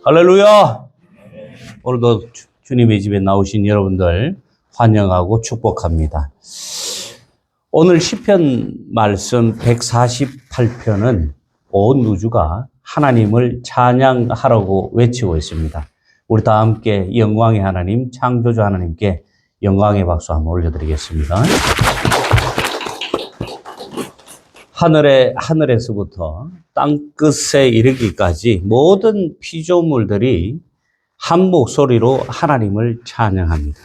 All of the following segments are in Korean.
할렐루야! 오늘도 주님의 집에 나오신 여러분들 환영하고 축복합니다. 오늘 시편 말씀 148편은 온 우주가 하나님을 찬양하라고 외치고 있습니다. 우리 다 함께 영광의 하나님, 창조주 하나님께 영광의 박수 한번 올려드리겠습니다. 하늘에서부터 땅끝에 이르기까지 모든 피조물들이 한 목소리로 하나님을 찬양합니다.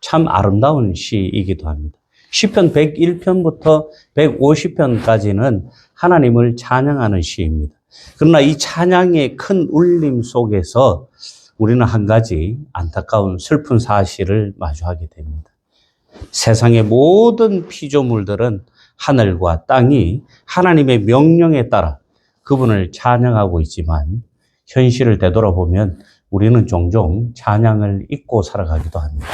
참 아름다운 시이기도 합니다. 시편 101편부터 150편까지는 하나님을 찬양하는 시입니다. 그러나 이 찬양의 큰 울림 속에서 우리는 한 가지 안타까운 슬픈 사실을 마주하게 됩니다. 세상의 모든 피조물들은 하늘과 땅이 하나님의 명령에 따라 그분을 찬양하고 있지만 현실을 되돌아보면 우리는 종종 찬양을 잊고 살아가기도 합니다.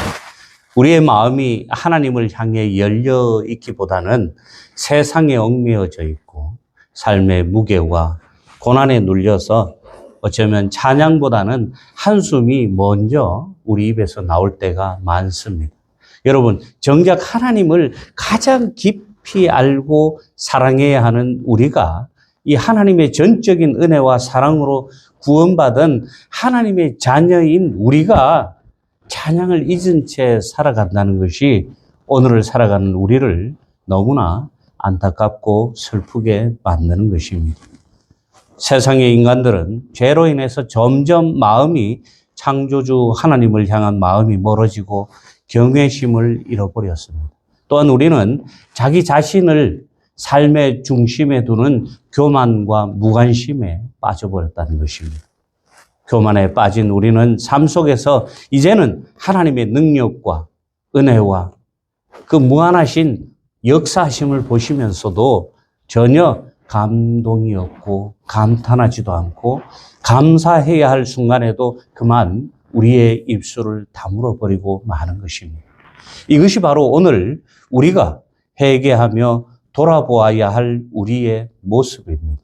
우리의 마음이 하나님을 향해 열려 있기보다는 세상에 얽매여져 있고 삶의 무게와 고난에 눌려서 어쩌면 찬양보다는 한숨이 먼저 우리 입에서 나올 때가 많습니다. 여러분, 정작 하나님을 가장 깊이 알고 사랑해야 하는 우리가 이 하나님의 전적인 은혜와 사랑으로 구원받은 하나님의 자녀인 우리가 찬양을 잊은 채 살아간다는 것이 오늘을 살아가는 우리를 너무나 안타깝고 슬프게 만드는 것입니다. 세상의 인간들은 죄로 인해서 점점 마음이 창조주 하나님을 향한 마음이 멀어지고 경외심을 잃어버렸습니다. 또한 우리는 자기 자신을 삶의 중심에 두는 교만과 무관심에 빠져버렸다는 것입니다. 교만에 빠진 우리는 삶 속에서 이제는 하나님의 능력과 은혜와 그 무한하신 역사하심을 보시면서도 전혀 감동이 없고 감탄하지도 않고 감사해야 할 순간에도 그만 우리의 입술을 다물어 버리고 마는 것입니다. 이것이 바로 오늘 우리가 회개하며 돌아보아야 할 우리의 모습입니다.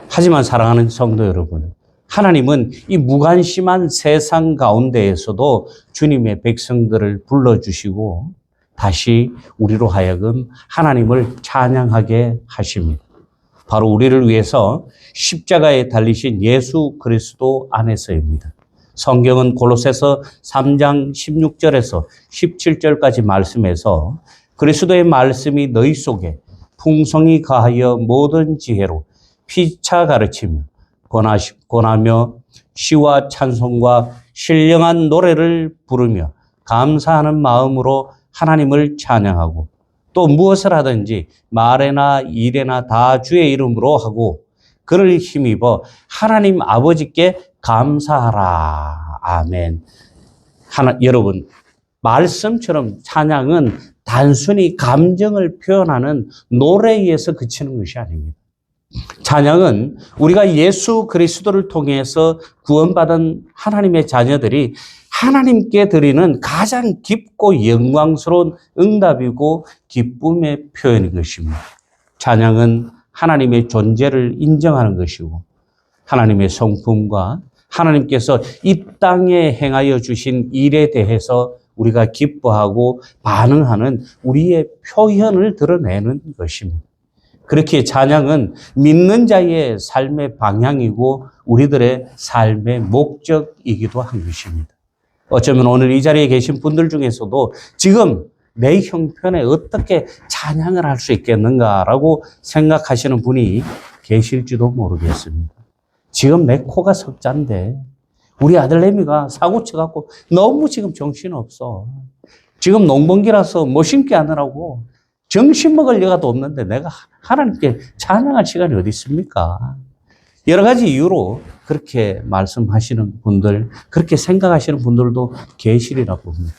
하지만 사랑하는 성도 여러분, 하나님은 이 무관심한 세상 가운데에서도 주님의 백성들을 불러주시고 다시 우리로 하여금 하나님을 찬양하게 하십니다. 바로 우리를 위해서 십자가에 달리신 예수 그리스도 안에서입니다. 성경은 골로새서 3장 16절에서 17절까지 말씀에서 그리스도의 말씀이 너희 속에 풍성히 가하여 모든 지혜로 피차 가르치며 권하며 시와 찬송과 신령한 노래를 부르며 감사하는 마음으로 하나님을 찬양하고 또 무엇을 하든지 말에나 일에나 다 주의 이름으로 하고 그를 힘입어 하나님 아버지께 감사하라. 아멘. 여러분, 말씀처럼 찬양은 단순히 감정을 표현하는 노래에 의해서 그치는 것이 아닙니다. 찬양은 우리가 예수 그리스도를 통해서 구원받은 하나님의 자녀들이 하나님께 드리는 가장 깊고 영광스러운 응답이고 기쁨의 표현인 것입니다. 찬양은 하나님의 존재를 인정하는 것이고 하나님의 성품과 하나님께서 이 땅에 행하여 주신 일에 대해서 우리가 기뻐하고 반응하는 우리의 표현을 드러내는 것입니다. 그렇게 찬양은 믿는 자의 삶의 방향이고 우리들의 삶의 목적이기도 한 것입니다. 어쩌면 오늘 이 자리에 계신 분들 중에서도 지금 내 형편에 어떻게 찬양을 할 수 있겠는가라고 생각하시는 분이 계실지도 모르겠습니다. 지금 내 코가 석잔데 우리 아들내미가 사고 쳐갖고 너무 지금 정신없어. 지금 농번기라서 못 심게 하느라고 정신 먹을 여가도 없는데 내가 하나님께 찬양할 시간이 어디 있습니까? 여러 가지 이유로 그렇게 말씀하시는 분들, 그렇게 생각하시는 분들도 계시리라 봅니다.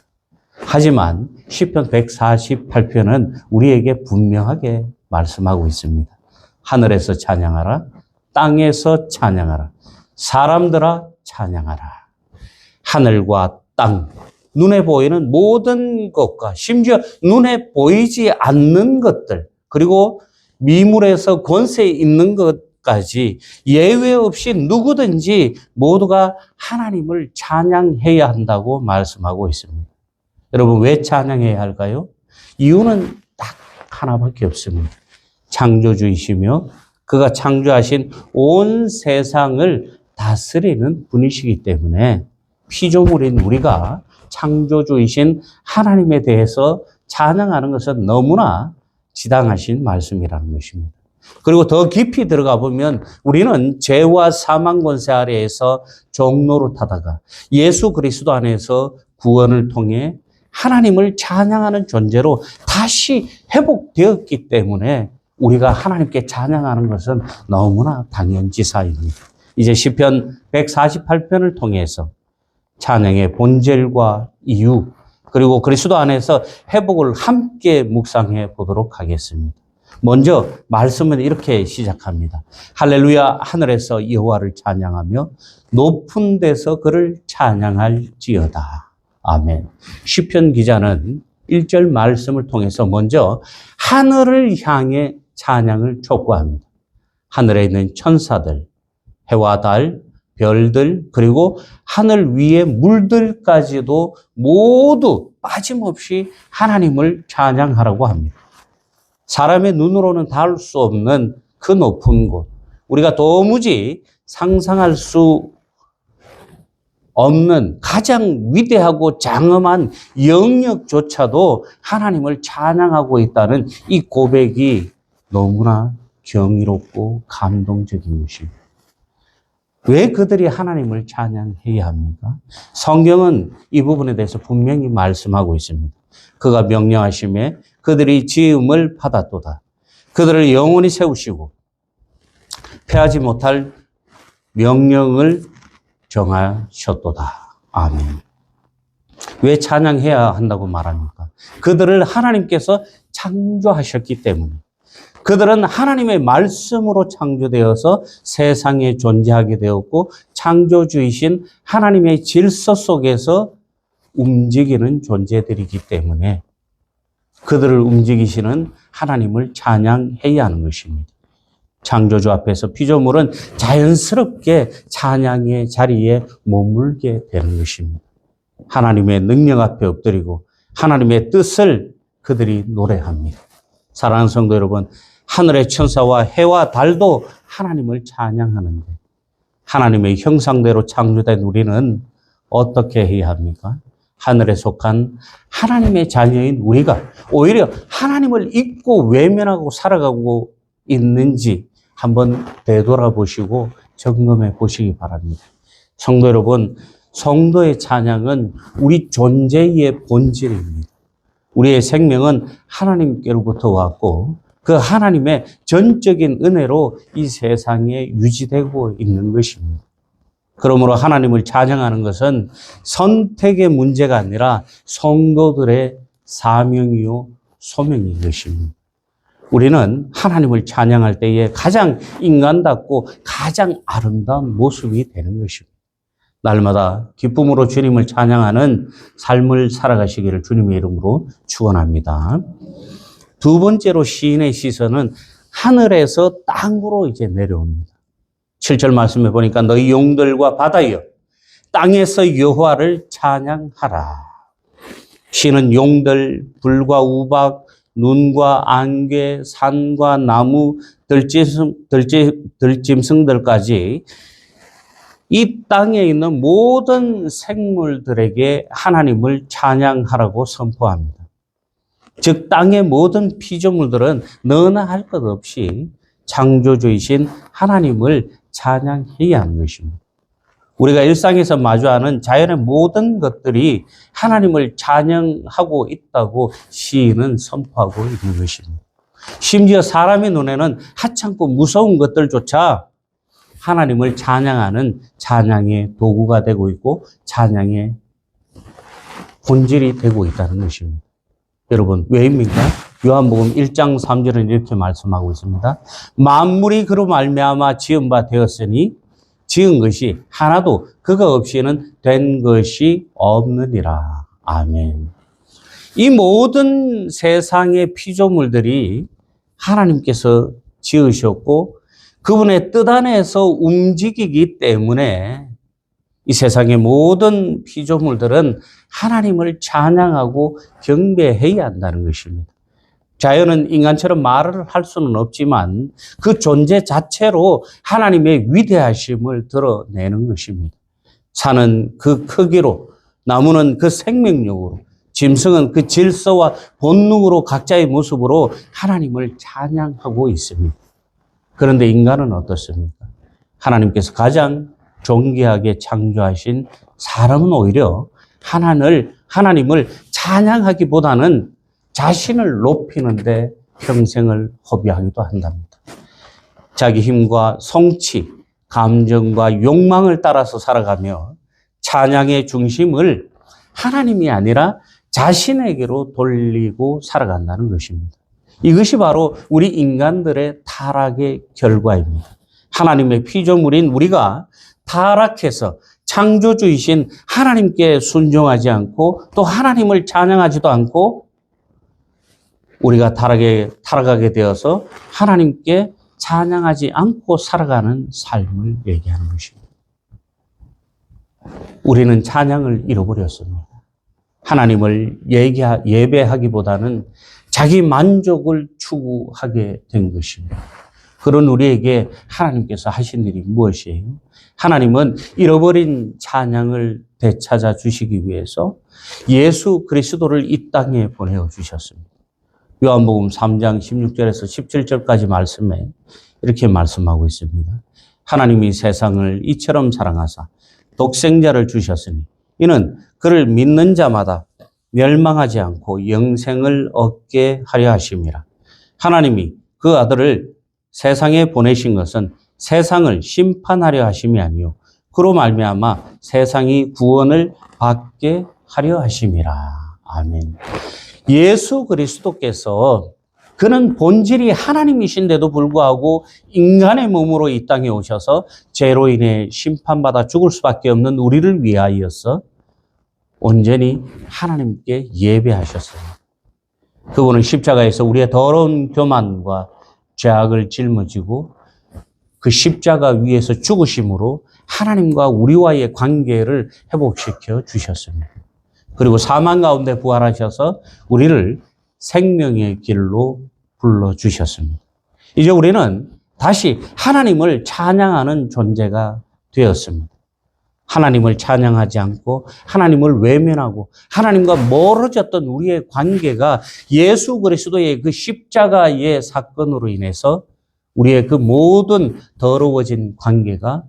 하지만 시편 148편은 우리에게 분명하게 말씀하고 있습니다. 하늘에서 찬양하라, 땅에서 찬양하라, 사람들아 찬양하라. 하늘과 땅, 눈에 보이는 모든 것과 심지어 눈에 보이지 않는 것들, 그리고 미물에서 권세 있는 것 것까지 예외 없이 누구든지 모두가 하나님을 찬양해야 한다고 말씀하고 있습니다. 여러분, 왜 찬양해야 할까요? 이유는 딱 하나밖에 없습니다. 창조주이시며 그가 창조하신 온 세상을 다스리는 분이시기 때문에 피조물인 우리가 창조주이신 하나님에 대해서 찬양하는 것은 너무나 지당하신 말씀이라는 것입니다. 그리고 더 깊이 들어가 보면 우리는 죄와 사망 권세 아래에서 종노릇하다가 예수 그리스도 안에서 구원을 통해 하나님을 찬양하는 존재로 다시 회복되었기 때문에 우리가 하나님께 찬양하는 것은 너무나 당연지사입니다. 이제 시편 148편을 통해서 찬양의 본질과 이유, 그리고 그리스도 안에서 회복을 함께 묵상해 보도록 하겠습니다. 먼저 말씀은 이렇게 시작합니다. 할렐루야, 하늘에서 여호와를 찬양하며 높은 데서 그를 찬양할지어다. 아멘. 시편 기자는 1절 말씀을 통해서 먼저 하늘을 향해 찬양을 촉구합니다. 하늘에 있는 천사들, 해와 달, 별들, 그리고 하늘 위의 물들까지도 모두 빠짐없이 하나님을 찬양하라고 합니다. 사람의 눈으로는 닿을 수 없는 그 높은 곳, 우리가 도무지 상상할 수 없는 가장 위대하고 장엄한 영역조차도 하나님을 찬양하고 있다는 이 고백이 너무나 경이롭고 감동적인 것입니다. 왜 그들이 하나님을 찬양해야 합니까? 성경은 이 부분에 대해서 분명히 말씀하고 있습니다. 그가 명령하심에 그들이 지음을 받았도다. 그들을 영원히 세우시고 패하지 못할 명령을 정하셨도다. 아멘. 왜 찬양해야 한다고 말합니까? 그들을 하나님께서 창조하셨기 때문에. 그들은 하나님의 말씀으로 창조되어서 세상에 존재하게 되었고 창조주이신 하나님의 질서 속에서 움직이는 존재들이기 때문에 그들을 움직이시는 하나님을 찬양해야 하는 것입니다. 창조주 앞에서 피조물은 자연스럽게 찬양의 자리에 머물게 되는 것입니다. 하나님의 능력 앞에 엎드리고 하나님의 뜻을 그들이 노래합니다. 사랑하는 성도 여러분, 하늘의 천사와 해와 달도 하나님을 찬양하는데 하나님의 형상대로 창조된 우리는 어떻게 해야 합니까? 하늘에 속한 하나님의 자녀인 우리가 오히려 하나님을 잊고 외면하고 살아가고 있는지 한번 되돌아보시고 점검해 보시기 바랍니다. 성도 여러분, 성도의 찬양은 우리 존재의 본질입니다. 우리의 생명은 하나님께로부터 왔고 그 하나님의 전적인 은혜로 이 세상에 유지되고 있는 것입니다. 그러므로 하나님을 찬양하는 것은 선택의 문제가 아니라 성도들의 사명이요 소명인 것입니다. 우리는 하나님을 찬양할 때에 가장 인간답고 가장 아름다운 모습이 되는 것입니다. 날마다 기쁨으로 주님을 찬양하는 삶을 살아가시기를 주님의 이름으로 축원합니다. 두 번째로 시인의 시선은 하늘에서 땅으로 이제 내려옵니다. 7절 말씀해 보니까 너희 용들과 바다여 땅에서 여호와를 찬양하라. 시는 용들, 불과 우박, 눈과 안개, 산과 나무, 들짐승들까지 이 땅에 있는 모든 생물들에게 하나님을 찬양하라고 선포합니다. 즉 땅의 모든 피조물들은 너나 할 것 없이 창조주이신 하나님을 찬양해야 하는 것입니다. 우리가 일상에서 마주하는 자연의 모든 것들이 하나님을 찬양하고 있다고 시인은 선포하고 있는 것입니다. 심지어 사람의 눈에는 하찮고 무서운 것들조차 하나님을 찬양하는 찬양의 도구가 되고 있고 찬양의 본질이 되고 있다는 것입니다. 여러분, 왜입니까? 요한복음 1장 3절은 이렇게 말씀하고 있습니다. 만물이 그로 말미암아 지은 바 되었으니 지은 것이 하나도 그가 없이는 된 것이 없느니라. 아멘. 이 모든 세상의 피조물들이 하나님께서 지으셨고 그분의 뜻 안에서 움직이기 때문에 이 세상의 모든 피조물들은 하나님을 찬양하고 경배해야 한다는 것입니다. 자연은 인간처럼 말을 할 수는 없지만 그 존재 자체로 하나님의 위대하심을 드러내는 것입니다. 산은 그 크기로, 나무는 그 생명력으로, 짐승은 그 질서와 본능으로 각자의 모습으로 하나님을 찬양하고 있습니다. 그런데 인간은 어떻습니까? 하나님께서 가장 존귀하게 창조하신 사람은 오히려 하나님을 찬양하기보다는 자신을 높이는데 평생을 허비하기도 한답니다. 자기 힘과 성취, 감정과 욕망을 따라서 살아가며 찬양의 중심을 하나님이 아니라 자신에게로 돌리고 살아간다는 것입니다. 이것이 바로 우리 인간들의 타락의 결과입니다. 하나님의 피조물인 우리가 타락해서 창조주이신 하나님께 순종하지 않고 또 하나님을 찬양하지도 않고 우리가 타락하게 되어서 하나님께 찬양하지 않고 살아가는 삶을 얘기하는 것입니다. 우리는 찬양을 잃어버렸습니다. 하나님을 예배하기보다는 자기 만족을 추구하게 된 것입니다. 그런 우리에게 하나님께서 하신 일이 무엇이에요? 하나님은 잃어버린 찬양을 되찾아 주시기 위해서 예수 그리스도를 이 땅에 보내어 주셨습니다. 요한복음 3장 16절에서 17절까지 말씀에 이렇게 말씀하고 있습니다. 하나님이 세상을 이처럼 사랑하사 독생자를 주셨으니 이는 그를 믿는 자마다 멸망하지 않고 영생을 얻게 하려 하심이라. 하나님이 그 아들을 세상에 보내신 것은 세상을 심판하려 하심이 아니요 그로 말미암아 세상이 구원을 받게 하려 하심이라. 아멘. 예수 그리스도께서 그는 본질이 하나님이신데도 불구하고 인간의 몸으로 이 땅에 오셔서 죄로 인해 심판받아 죽을 수밖에 없는 우리를 위하여서 온전히 하나님께 예배하셨습니다. 그분은 십자가에서 우리의 더러운 교만과 죄악을 짊어지고 그 십자가 위에서 죽으심으로 하나님과 우리와의 관계를 회복시켜 주셨습니다. 그리고 사망 가운데 부활하셔서 우리를 생명의 길로 불러주셨습니다. 이제 우리는 다시 하나님을 찬양하는 존재가 되었습니다. 하나님을 찬양하지 않고 하나님을 외면하고 하나님과 멀어졌던 우리의 관계가 예수 그리스도의 그 십자가의 사건으로 인해서 우리의 그 모든 더러워진 관계가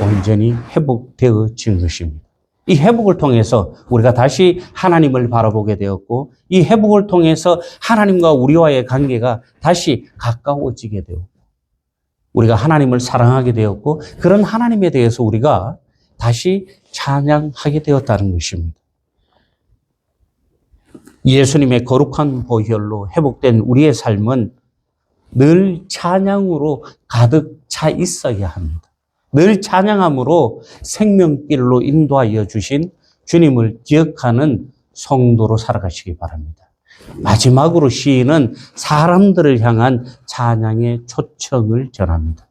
온전히 회복되어진 것입니다. 이 회복을 통해서 우리가 다시 하나님을 바라보게 되었고 이 회복을 통해서 하나님과 우리와의 관계가 다시 가까워지게 되었고 우리가 하나님을 사랑하게 되었고 그런 하나님에 대해서 우리가 다시 찬양하게 되었다는 것입니다. 예수님의 거룩한 보혈로 회복된 우리의 삶은 늘 찬양으로 가득 차 있어야 합니다. 늘 찬양함으로 생명길로 인도하여 주신 주님을 기억하는 성도로 살아가시기 바랍니다. 마지막으로 시인은 사람들을 향한 찬양의 초청을 전합니다.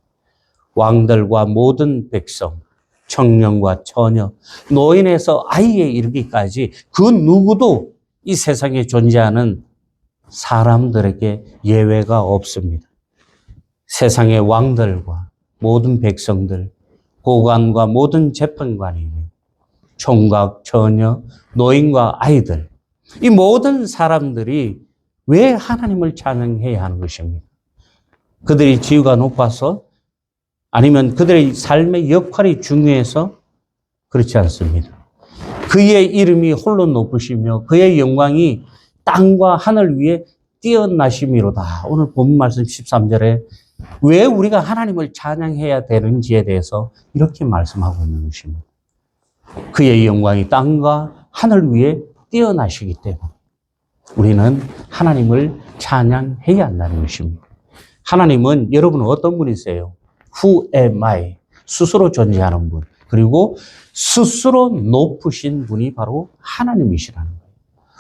왕들과 모든 백성, 청년과 처녀, 노인에서 아이에 이르기까지 그 누구도 이 세상에 존재하는 사람들에게 예외가 없습니다. 세상의 왕들과 모든 백성들, 고관과 모든 재판관이, 총각, 처녀, 노인과 아이들, 이 모든 사람들이 왜 하나님을 찬양해야 하는 것입니까? 그들이 지위가 높아서 아니면 그들의 삶의 역할이 중요해서 그렇지 않습니다. 그의 이름이 홀로 높으시며 그의 영광이 땅과 하늘 위에 뛰어나심이로다. 오늘 본문 말씀 13절에 왜 우리가 하나님을 찬양해야 되는지에 대해서 이렇게 말씀하고 있는 것입니다. 그의 영광이 땅과 하늘 위에 뛰어나시기 때문에 우리는 하나님을 찬양해야 한다는 것입니다. 하나님은 여러분은 어떤 분이세요? Who am I? 스스로 존재하는 분. 그리고 스스로 높으신 분이 바로 하나님이시라는 거예요.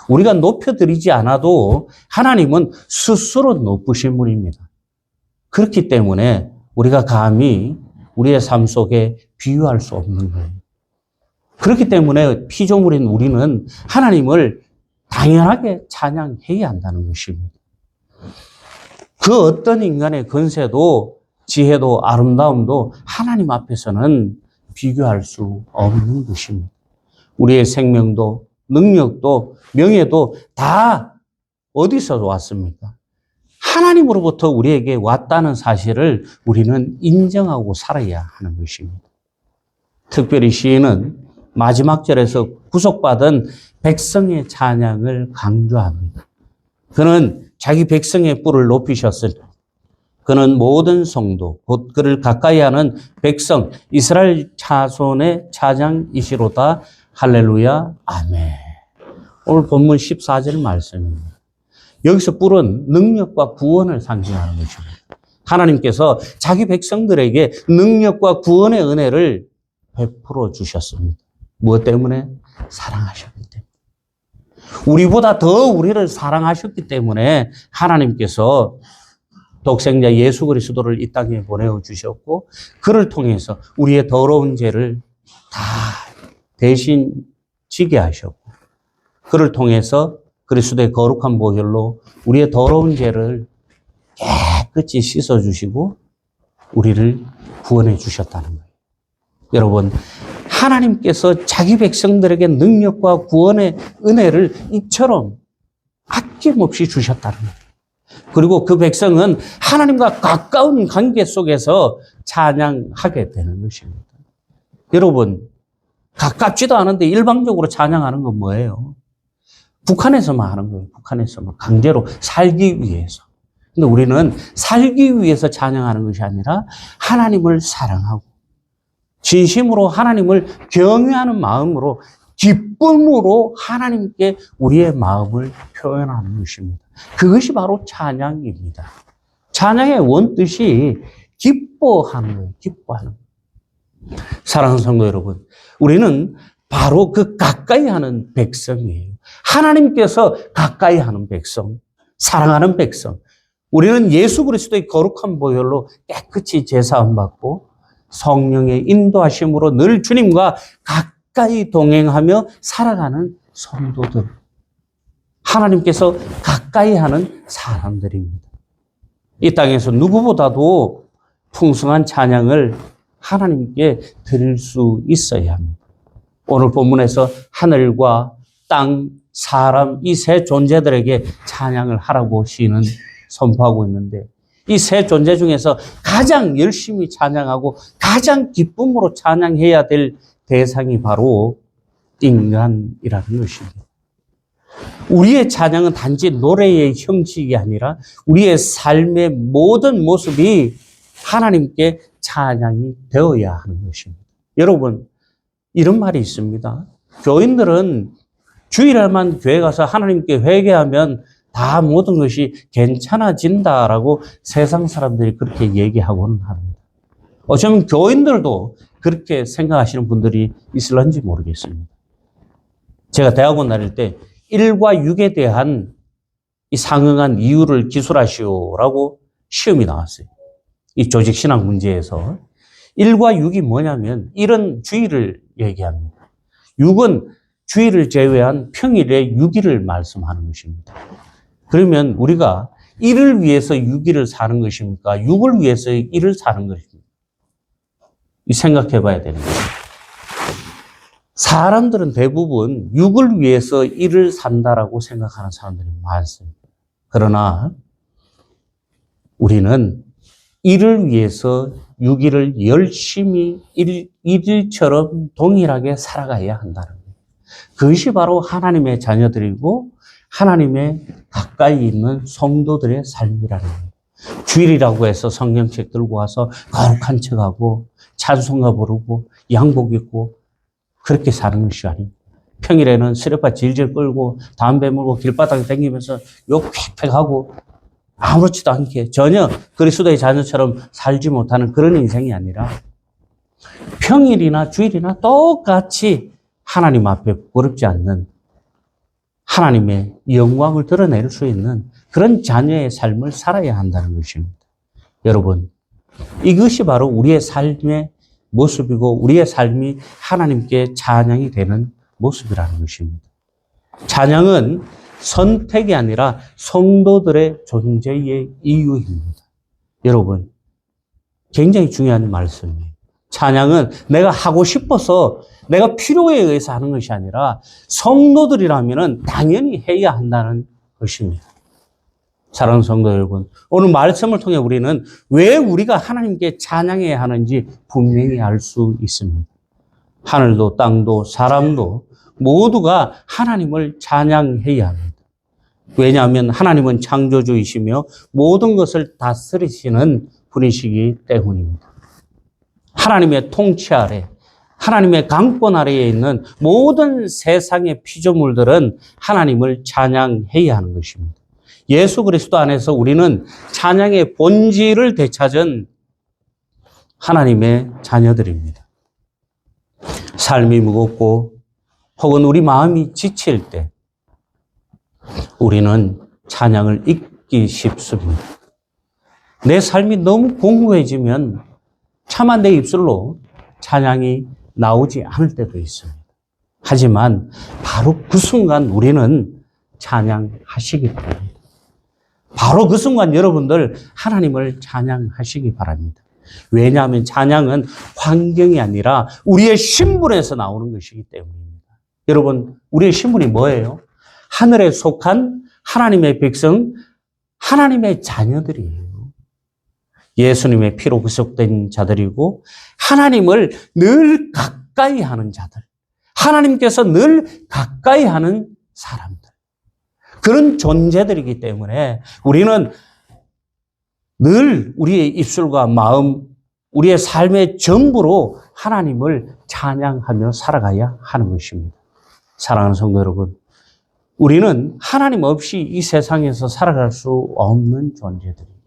우리가 높여드리지 않아도 하나님은 스스로 높으신 분입니다. 그렇기 때문에 우리가 감히 우리의 삶 속에 비유할 수 없는 거예요. 그렇기 때문에 피조물인 우리는 하나님을 당연하게 찬양해야 한다는 것입니다. 그 어떤 인간의 권세도 지혜도 아름다움도 하나님 앞에서는 비교할 수 없는 것입니다. 우리의 생명도 능력도 명예도 다 어디서 왔습니까? 하나님으로부터 우리에게 왔다는 사실을 우리는 인정하고 살아야 하는 것입니다. 특별히 시인은 마지막 절에서 구속받은 백성의 찬양을 강조합니다. 그는 자기 백성의 뿔을 높이셨으니 그는 모든 성도 곧 그를 가까이 하는 백성 이스라엘 자손의 찬양이시로다. 할렐루야 아멘. 오늘 본문 14절 말씀입니다. 여기서 뿔은 능력과 구원을 상징하는 것입니다. 하나님께서 자기 백성들에게 능력과 구원의 은혜를 베풀어 주셨습니다. 무엇 때문에? 사랑하셨기 때문에. 우리보다 더 우리를 사랑하셨기 때문에 하나님께서 독생자 예수 그리스도를 이 땅에 보내주셨고 그를 통해서 우리의 더러운 죄를 다 대신 지게 하셨고 그를 통해서 그리스도의 거룩한 보혈로 우리의 더러운 죄를 깨끗이 씻어주시고 우리를 구원해 주셨다는 거예요. 여러분, 하나님께서 자기 백성들에게 능력과 구원의 은혜를 이처럼 아낌없이 주셨다는 거예요. 그리고 그 백성은 하나님과 가까운 관계 속에서 찬양하게 되는 것입니다. 여러분, 가깝지도 않은데 일방적으로 찬양하는 건 뭐예요? 북한에서만 하는 거예요. 북한에서만 강제로 살기 위해서. 근데 우리는 살기 위해서 찬양하는 것이 아니라 하나님을 사랑하고 진심으로 하나님을 경외하는 마음으로 기쁨으로 하나님께 우리의 마음을 표현하는 것입니다. 그것이 바로 찬양입니다. 찬양의 원뜻이 기뻐하는 거예요. 기뻐하는 거예요. 사랑하는 성도 여러분, 우리는 바로 그 가까이 하는 백성이에요. 하나님께서 가까이 하는 백성, 사랑하는 백성. 우리는 예수 그리스도의 거룩한 보혈로 깨끗이 제사함 받고 성령의 인도하심으로 늘 주님과 가까이 동행하며 살아가는 성도들. 하나님께서 가까이 하는 사람들입니다. 이 땅에서 누구보다도 풍성한 찬양을 하나님께 드릴 수 있어야 합니다. 오늘 본문에서 하늘과 땅, 사람, 이 세 존재들에게 찬양을 하라고 시인은 선포하고 있는데 이 세 존재 중에서 가장 열심히 찬양하고 가장 기쁨으로 찬양해야 될 대상이 바로 인간이라는 것입니다. 우리의 찬양은 단지 노래의 형식이 아니라 우리의 삶의 모든 모습이 하나님께 찬양이 되어야 하는 것입니다. 여러분, 이런 말이 있습니다. 교인들은 주일에만 교회 가서 하나님께 회개하면 다 모든 것이 괜찮아진다라고 세상 사람들이 그렇게 얘기하고는 합니다. 어쩌면 교인들도 그렇게 생각하시는 분들이 있을런지 모르겠습니다. 제가 대학원 다닐 때 1과 6에 대한 이 상응한 이유를 기술하시오라고 시험이 나왔어요. 이 조직신학 문제에서 1과 6이 뭐냐면 1은 주일을 얘기합니다. 6은 주일을 제외한 평일에 6일을 말씀하는 것입니다. 그러면 우리가 1을 위해서 6일을 사는 것입니까? 6을 위해서 1을 사는 것입니까? 생각해 봐야 되는 거예요. 사람들은 대부분 6을 위해서 1을 산다라고 생각하는 사람들이 많습니다. 그러나 우리는 1을 위해서 6일을 열심히 1일처럼 동일하게 살아가야 한다는 거예요. 그것이 바로 하나님의 자녀들이고 하나님의 가까이 있는 성도들의 삶이라는 거예요. 주일이라고 해서 성경책 들고 와서 거룩한 척하고 찬송가 부르고 양복 입고 그렇게 사는 것이 아니고 평일에는 쓰레빠 질질 끌고 담배 물고 길바닥에 다니면서 욕 팩팩하고 아무렇지도 않게 전혀 그리스도의 자녀처럼 살지 못하는 그런 인생이 아니라 평일이나 주일이나 똑같이 하나님 앞에 부끄럽지 않는 하나님의 영광을 드러낼 수 있는 그런 자녀의 삶을 살아야 한다는 것입니다. 여러분, 이것이 바로 우리의 삶의 모습이고 우리의 삶이 하나님께 찬양이 되는 모습이라는 것입니다. 찬양은 선택이 아니라 성도들의 존재의 이유입니다. 여러분, 굉장히 중요한 말씀이에요. 찬양은 내가 하고 싶어서 내가 필요에 의해서 하는 것이 아니라 성도들이라면 당연히 해야 한다는 것입니다. 사랑하는 성도 여러분, 오늘 말씀을 통해 우리는 왜 우리가 하나님께 찬양해야 하는지 분명히 알 수 있습니다. 하늘도 땅도 사람도 모두가 하나님을 찬양해야 합니다. 왜냐하면 하나님은 창조주이시며 모든 것을 다스리시는 분이시기 때문입니다. 하나님의 통치 아래, 하나님의 강권 아래에 있는 모든 세상의 피조물들은 하나님을 찬양해야 하는 것입니다. 예수 그리스도 안에서 우리는 찬양의 본질을 되찾은 하나님의 자녀들입니다. 삶이 무겁고 혹은 우리 마음이 지칠 때 우리는 찬양을 잊기 쉽습니다. 내 삶이 너무 공고해지면 차마 내 입술로 찬양이 나오지 않을 때도 있습니다. 하지만 바로 그 순간 우리는 찬양하시기 바랍니다. 바로 그 순간 여러분들 하나님을 찬양하시기 바랍니다. 왜냐하면 찬양은 환경이 아니라 우리의 신분에서 나오는 것이기 때문입니다. 여러분, 우리의 신분이 뭐예요? 하늘에 속한 하나님의 백성, 하나님의 자녀들이에요. 예수님의 피로 구속된 자들이고 하나님을 늘 가까이 하는 자들, 하나님께서 늘 가까이 하는 사람들, 그런 존재들이기 때문에 우리는 늘 우리의 입술과 마음, 우리의 삶의 전부로 하나님을 찬양하며 살아가야 하는 것입니다. 사랑하는 성도 여러분, 우리는 하나님 없이 이 세상에서 살아갈 수 없는 존재들입니다.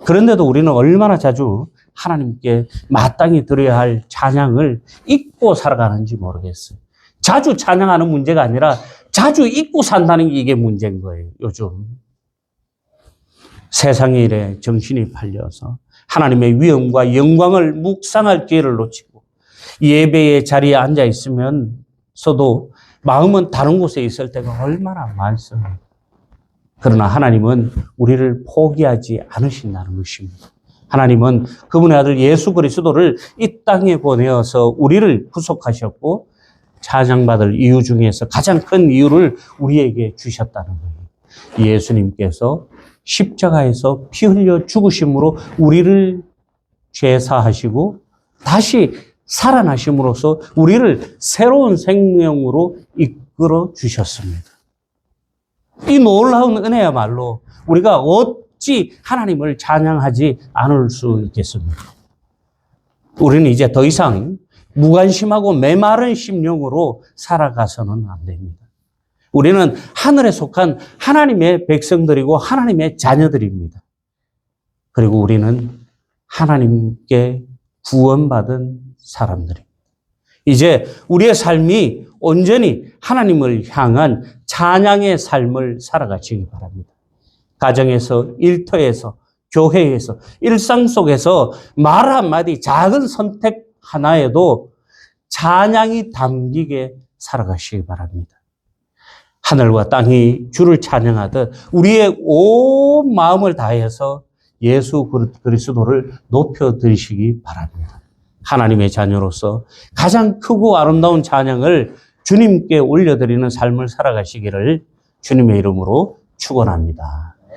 그런데도 우리는 얼마나 자주 하나님께 마땅히 드려야 할 찬양을 잊고 살아가는지 모르겠어요. 자주 찬양하는 문제가 아니라 자주 잊고 산다는 게 이게 문제인 거예요, 요즘. 세상의 일에 정신이 팔려서 하나님의 위엄과 영광을 묵상할 기회를 놓치고 예배의 자리에 앉아 있으면서도 마음은 다른 곳에 있을 때가 얼마나 많습니다. 그러나 하나님은 우리를 포기하지 않으신다는 것입니다. 하나님은 그분의 아들 예수 그리스도를 이 땅에 보내어서 우리를 구속하셨고 찬양받을 이유 중에서 가장 큰 이유를 우리에게 주셨다는 거예요. 예수님께서 십자가에서 피 흘려 죽으심으로 우리를 죄사하시고 다시 살아나심으로써 우리를 새로운 생명으로 이끌어 주셨습니다. 이 놀라운 은혜야말로 우리가 어찌 하나님을 찬양하지 않을 수 있겠습니까? 우리는 이제 더 이상 무관심하고 메마른 심령으로 살아가서는 안 됩니다. 우리는 하늘에 속한 하나님의 백성들이고 하나님의 자녀들입니다. 그리고 우리는 하나님께 구원받은 사람들입니다. 이제 우리의 삶이 온전히 하나님을 향한 찬양의 삶을 살아가시기 바랍니다. 가정에서, 일터에서, 교회에서, 일상 속에서 말 한마디, 작은 선택 하나에도 찬양이 담기게 살아가시기 바랍니다. 하늘과 땅이 주를 찬양하듯 우리의 온 마음을 다해서 예수 그리스도를 높여드리시기 바랍니다. 하나님의 자녀로서 가장 크고 아름다운 찬양을 주님께 올려드리는 삶을 살아가시기를 주님의 이름으로 축원합니다.